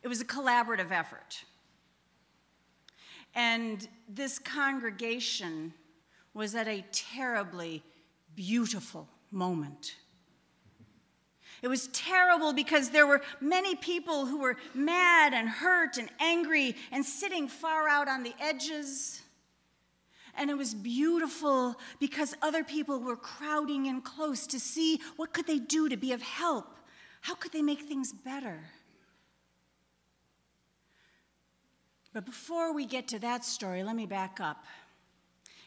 It was a collaborative effort. And this congregation was at a terribly beautiful moment. It was terrible because there were many people who were mad and hurt and angry and sitting far out on the edges. And it was beautiful because other people were crowding in close to see what could they do to be of help. How could they make things better? But before we get to that story, let me back up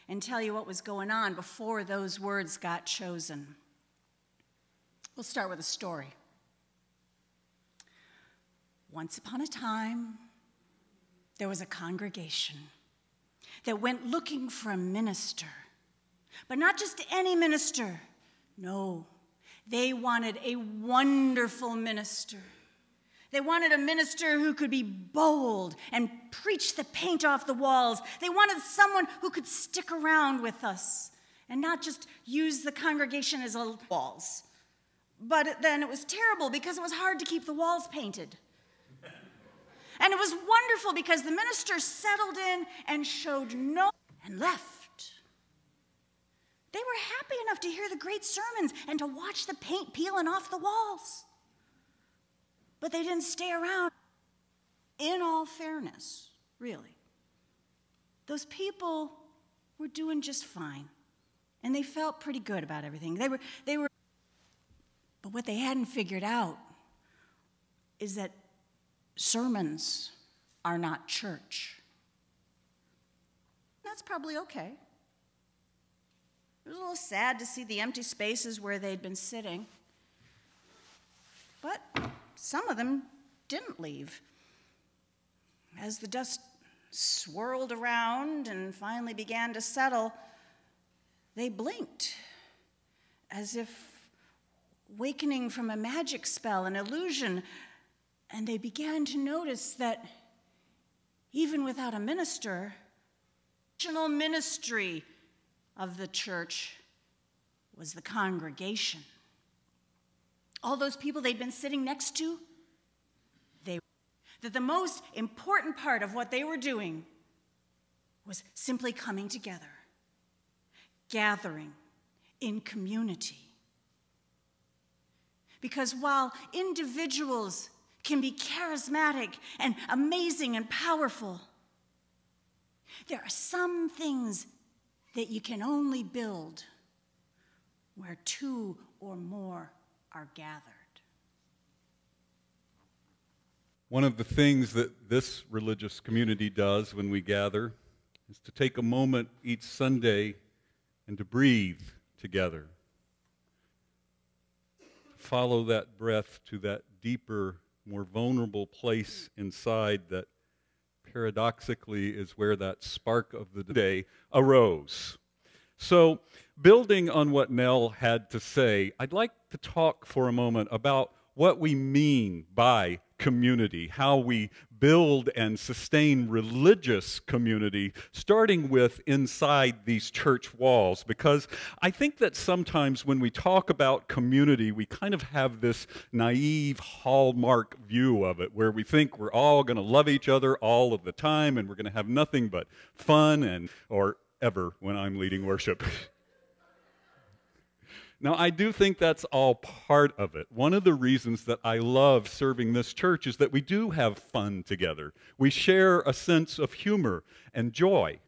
and tell you what was going on before those words got chosen. We'll start with a story. Once upon a time, there was a congregation that went looking for a minister. But not just any minister. No, they wanted a wonderful minister. They wanted a minister who could be bold and preach the paint off the walls. They wanted someone who could stick around with us and not just use the congregation as walls. But then it was terrible because it was hard to keep the walls painted. And it was wonderful because the minister settled in and showed and left. They were happy enough to hear the great sermons and to watch the paint peeling off the walls. But they didn't stay around. In all fairness, really, those people were doing just fine. And they felt pretty good about everything. They were. But what they hadn't figured out is that sermons are not church. That's probably okay. It was a little sad to see the empty spaces where they'd been sitting. But some of them didn't leave. As the dust swirled around and finally began to settle, they blinked as if wakening from a magic spell, an illusion, and they began to notice that even without a minister, the national ministry of the church was the congregation. All those people they'd been sitting next to, that the most important part of what they were doing was simply coming together, gathering in community. Because while individuals can be charismatic and amazing and powerful, there are some things that you can only build where two or more are gathered. One of the things that this religious community does when we gather is to take a moment each Sunday and to breathe together. Follow that breath to that deeper, more vulnerable place inside that paradoxically is where that spark of the day arose. So, building on what Nell had to say, I'd like to talk for a moment about what we mean by community, how we build and sustain religious community, starting with inside these church walls. Because I think that sometimes when we talk about community, we kind of have this naive hallmark view of it, where we think we're all going to love each other all of the time, and we're going to have nothing but fun, or ever when I'm leading worship. Now, I do think that's all part of it. One of the reasons that I love serving this church is that we do have fun together. We share a sense of humor and joy.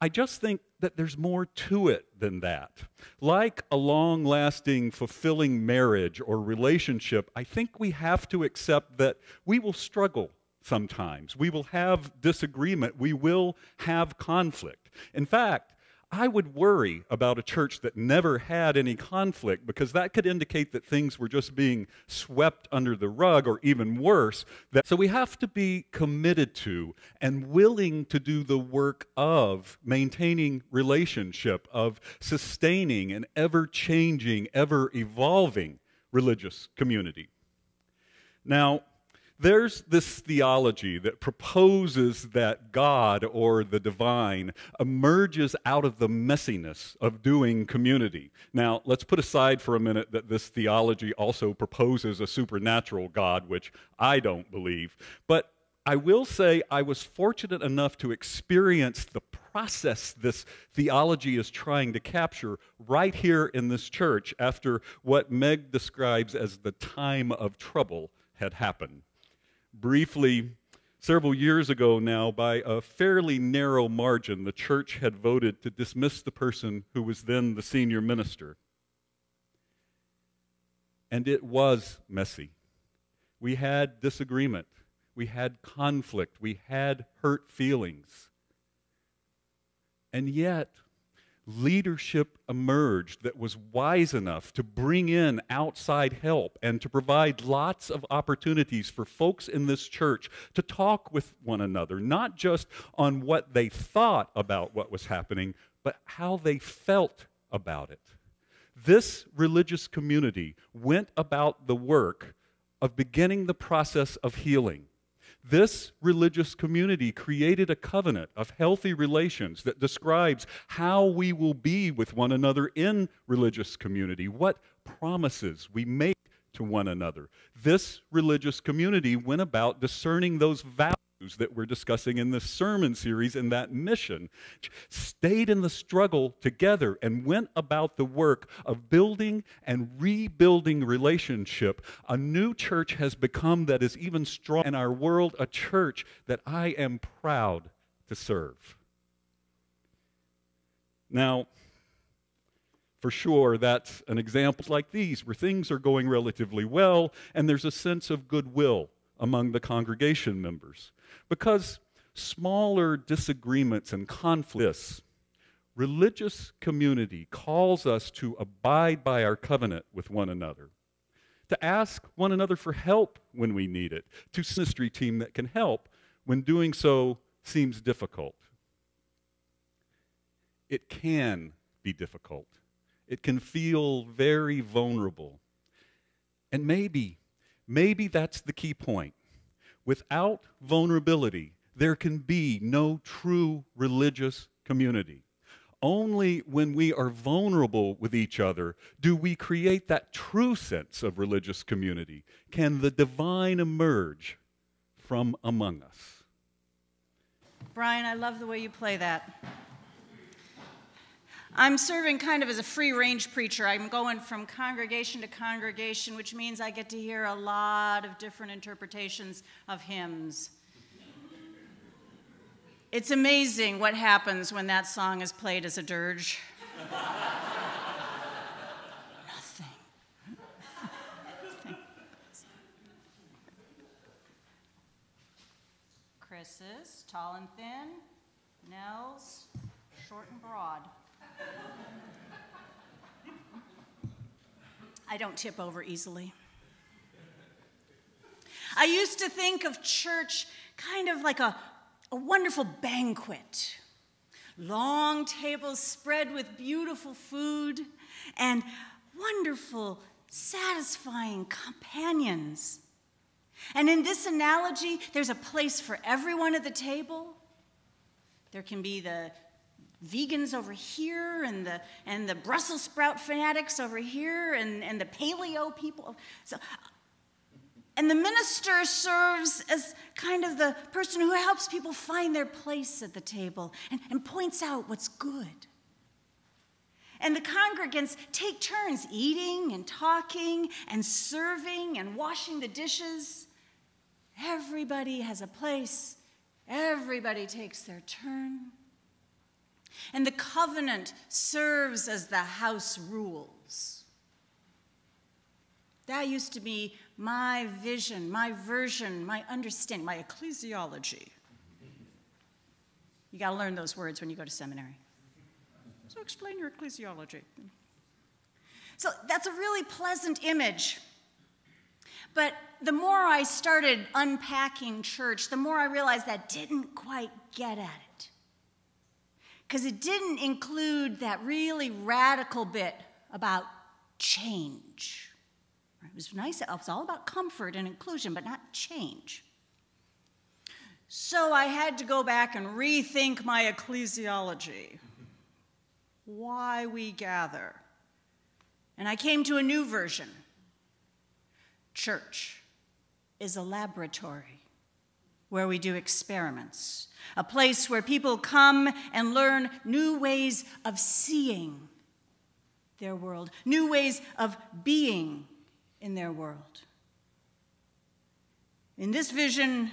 I just think that there's more to it than that. Like a long-lasting, fulfilling marriage or relationship, I think we have to accept that we will struggle sometimes. We will have disagreement. We will have conflict. In fact, I would worry about a church that never had any conflict, because that could indicate that things were just being swept under the rug, or even worse. So we have to be committed to and willing to do the work of maintaining relationship, of sustaining an ever-changing, ever-evolving religious community. Now, There's this theology that proposes that God or the divine emerges out of the messiness of doing community. Now, let's put aside for a minute that this theology also proposes a supernatural God, which I don't believe. But I will say I was fortunate enough to experience the process this theology is trying to capture right here in this church after what Meg describes as the time of trouble had happened. Briefly, several years ago now, by a fairly narrow margin, the church had voted to dismiss the person who was then the senior minister. And it was messy. We had disagreement. We had conflict. We had hurt feelings. And yet, leadership emerged that was wise enough to bring in outside help and to provide lots of opportunities for folks in this church to talk with one another, not just on what they thought about what was happening, but how they felt about it. This religious community went about the work of beginning the process of healing. This religious community created a covenant of healthy relations that describes how we will be with one another in religious community, what promises we make to one another. This religious community went about discerning those values that we're discussing in this sermon series, and that mission, stayed in the struggle together and went about the work of building and rebuilding relationship. A new church has become that is even strong in our world, a church that I am proud to serve. Now, for sure, that's an example like these where things are going relatively well and there's a sense of goodwill among the congregation members. Because smaller disagreements and conflicts, religious community calls us to abide by our covenant with one another, to ask one another for help when we need it, to ministry team that can help when doing so seems difficult. It can be difficult. It can feel very vulnerable. And maybe that's the key point. Without vulnerability, there can be no true religious community. Only when we are vulnerable with each other do we create that true sense of religious community. Can the divine emerge from among us? Brian, I love the way you play that. I'm serving kind of as a free-range preacher. I'm going from congregation to congregation, which means I get to hear a lot of different interpretations of hymns. It's amazing what happens when that song is played as a dirge. Nothing. Chris's, tall and thin. Nell's, short and broad. I don't tip over easily. I used to think of church kind of like a wonderful banquet. Long tables spread with beautiful food and wonderful, satisfying companions. And in this analogy, there's a place for everyone at the table. There can be the vegans over here and the Brussels sprout fanatics over here and the paleo people. And the minister serves as kind of the person who helps people find their place at the table and points out what's good. And the congregants take turns eating and talking and serving and washing the dishes. Everybody has a place. Everybody takes their turn. And the covenant serves as the house rules. That used to be my vision, my version, my understanding, my ecclesiology. You got to learn those words when you go to seminary. So explain your ecclesiology. So that's a really pleasant image. But the more I started unpacking church, the more I realized that didn't quite get at it. Because it didn't include that really radical bit about change. It was nice. It was all about comfort and inclusion, but not change. So I had to go back and rethink my ecclesiology. Why we gather. And I came to a new version. Church is a laboratory where we do experiments, a place where people come and learn new ways of seeing their world, new ways of being in their world. In this vision,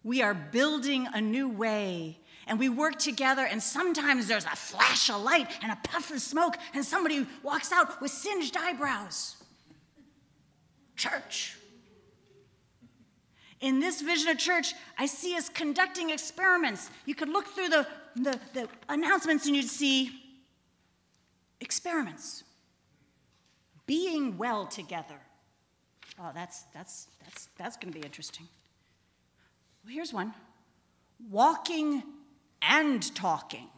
we are building a new way, and we work together, and sometimes there's a flash of light and a puff of smoke, and somebody walks out with singed eyebrows. Church. In this vision of church, I see us conducting experiments. You could look through the announcements and you'd see experiments. Being well together. Oh, that's going to be interesting. Well, here's one. Walking and talking.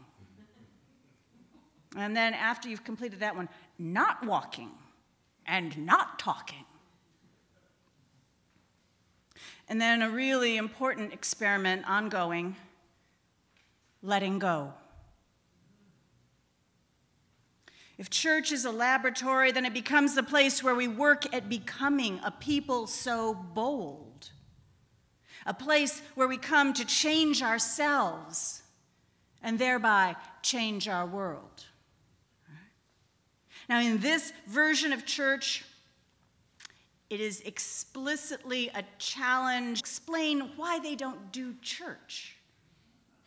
And then after you've completed that one, not walking and not talking. And then a really important experiment ongoing, letting go. If church is a laboratory, then it becomes the place where we work at becoming a people so bold. A place where we come to change ourselves and thereby change our world. Now, in this version of church, it is explicitly a challenge to explain why they don't do church.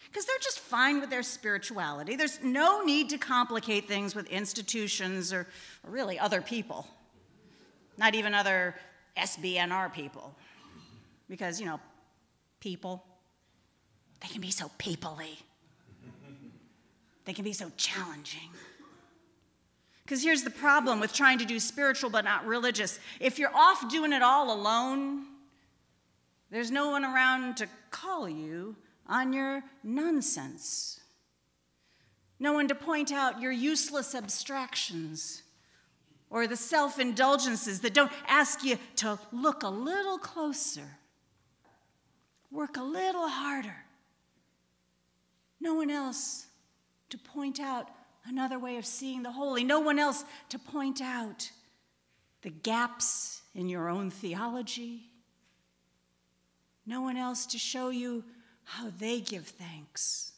Because they're just fine with their spirituality. There's no need to complicate things with institutions or really other people. Not even other SBNR people. Because, people, they can be so people-y. They can be so challenging. Because here's the problem with trying to do spiritual but not religious. If you're off doing it all alone, there's no one around to call you on your nonsense. No one to point out your useless abstractions or the self-indulgences that don't ask you to look a little closer, work a little harder. No one else to point out another way of seeing the holy. No one else to point out the gaps in your own theology. No one else to show you how they give thanks.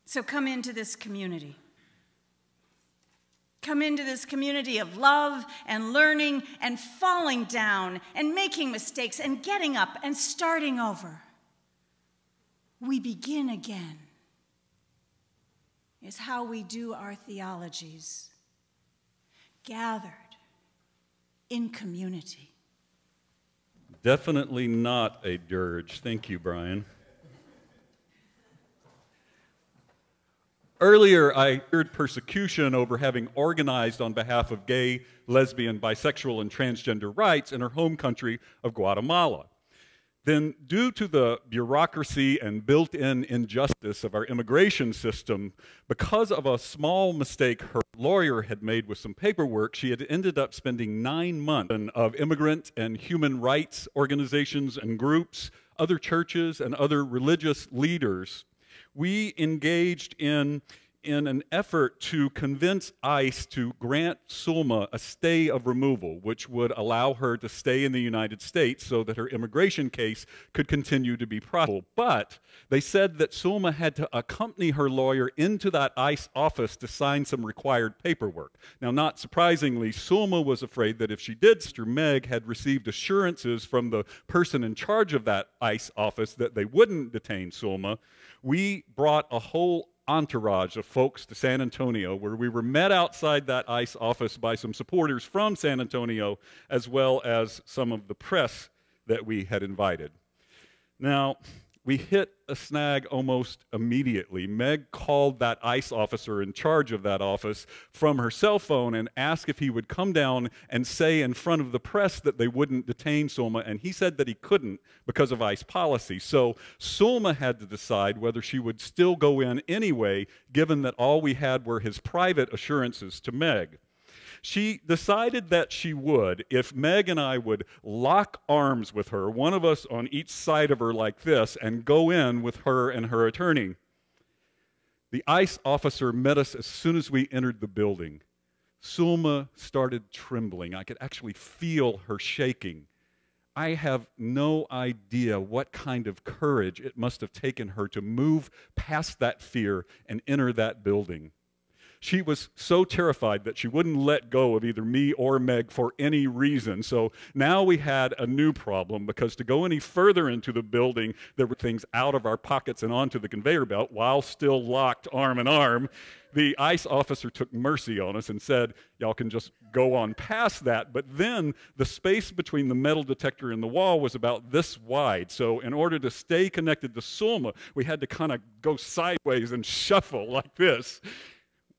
So come into this community. Come into this community of love and learning and falling down and making mistakes and getting up and starting over. We begin again is how we do our theologies, gathered in community. Definitely not a dirge. Thank you, Brian. Earlier, I feared persecution over having organized on behalf of gay, lesbian, bisexual, and transgender rights in her home country of Guatemala. Then, due to the bureaucracy and built-in injustice of our immigration system, because of a small mistake her lawyer had made with some paperwork, she had ended up spending 9 months of immigrant and human rights organizations and groups, other churches, and other religious leaders. We engaged in an effort to convince ICE to grant Sulma a stay of removal, which would allow her to stay in the United States so that her immigration case could continue to be processed. But they said that Sulma had to accompany her lawyer into that ICE office to sign some required paperwork. Now, not surprisingly, Sulma was afraid that if she did, Sister Meg had received assurances from the person in charge of that ICE office that they wouldn't detain Sulma. We brought a whole entourage of folks to San Antonio, where we were met outside that ICE office by some supporters from San Antonio, as well as some of the press that we had invited. Now, we hit a snag almost immediately. Meg called that ICE officer in charge of that office from her cell phone and asked if he would come down and say in front of the press that they wouldn't detain Sulma, and he said that he couldn't because of ICE policy. So Sulma had to decide whether she would still go in anyway, given that all we had were his private assurances to Meg. She decided that she would if Meg and I would lock arms with her, one of us on each side of her like this, and go in with her and her attorney. The ICE officer met us as soon as we entered the building. Sulma started trembling. I could actually feel her shaking. I have no idea what kind of courage it must have taken her to move past that fear and enter that building. She was so terrified that she wouldn't let go of either me or Meg for any reason. So now we had a new problem, because to go any further into the building, there were things out of our pockets and onto the conveyor belt while still locked arm in arm. The ICE officer took mercy on us and said, y'all can just go on past that. But then the space between the metal detector and the wall was about this wide. So in order to stay connected to Sulma, we had to kind of go sideways and shuffle like this.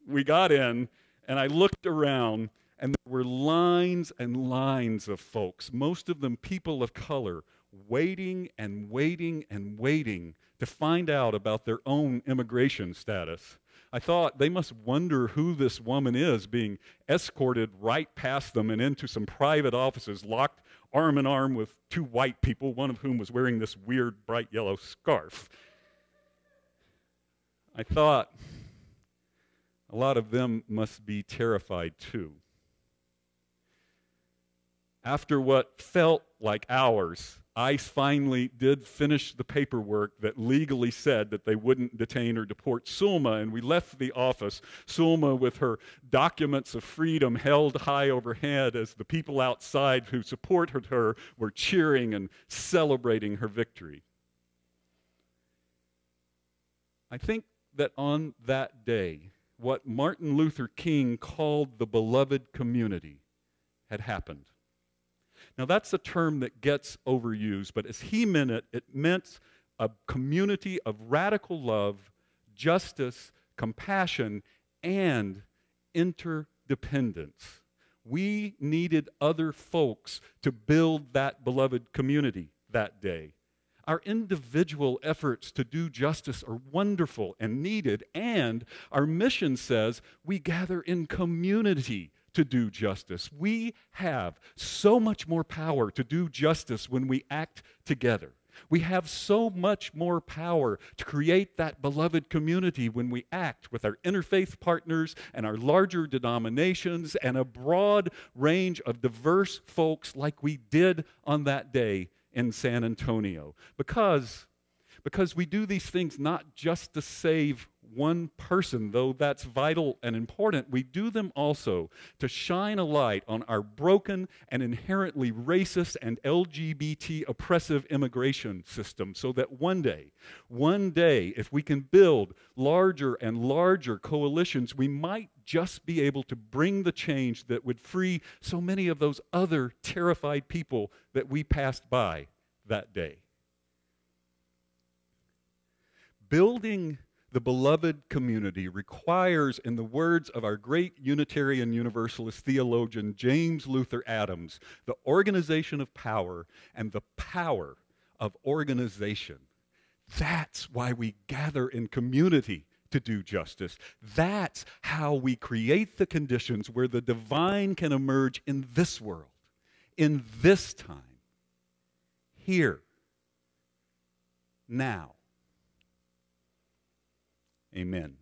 We got in, and I looked around, and there were lines and lines of folks, most of them people of color, waiting and waiting and waiting to find out about their own immigration status. I thought they must wonder who this woman is, being escorted right past them and into some private offices, locked arm in arm with two white people, one of whom was wearing this weird bright yellow scarf. I thought, a lot of them must be terrified too. After what felt like hours, ICE finally did finish the paperwork that legally said that they wouldn't detain or deport Sulma, and we left the office, Sulma with her documents of freedom held high overhead as the people outside who supported her were cheering and celebrating her victory. I think that on that day, what Martin Luther King called the beloved community had happened. Now, that's a term that gets overused, but as he meant it, it meant a community of radical love, justice, compassion, and interdependence. We needed other folks to build that beloved community that day. Our individual efforts to do justice are wonderful and needed, and our mission says we gather in community to do justice. We have so much more power to do justice when we act together. We have so much more power to create that beloved community when we act with our interfaith partners and our larger denominations and a broad range of diverse folks like we did on that day in San Antonio, because we do these things not just to save one person, though that's vital and important. We do them also to shine a light on our broken and inherently racist and LGBT oppressive immigration system, so that one day, if we can build larger and larger coalitions, we might just be able to bring the change that would free so many of those other terrified people that we passed by that day. Building the beloved community requires, in the words of our great Unitarian Universalist theologian James Luther Adams, the organization of power and the power of organization. That's why we gather in community to do justice. That's how we create the conditions where the divine can emerge in this world, in this time, here, now. Amen.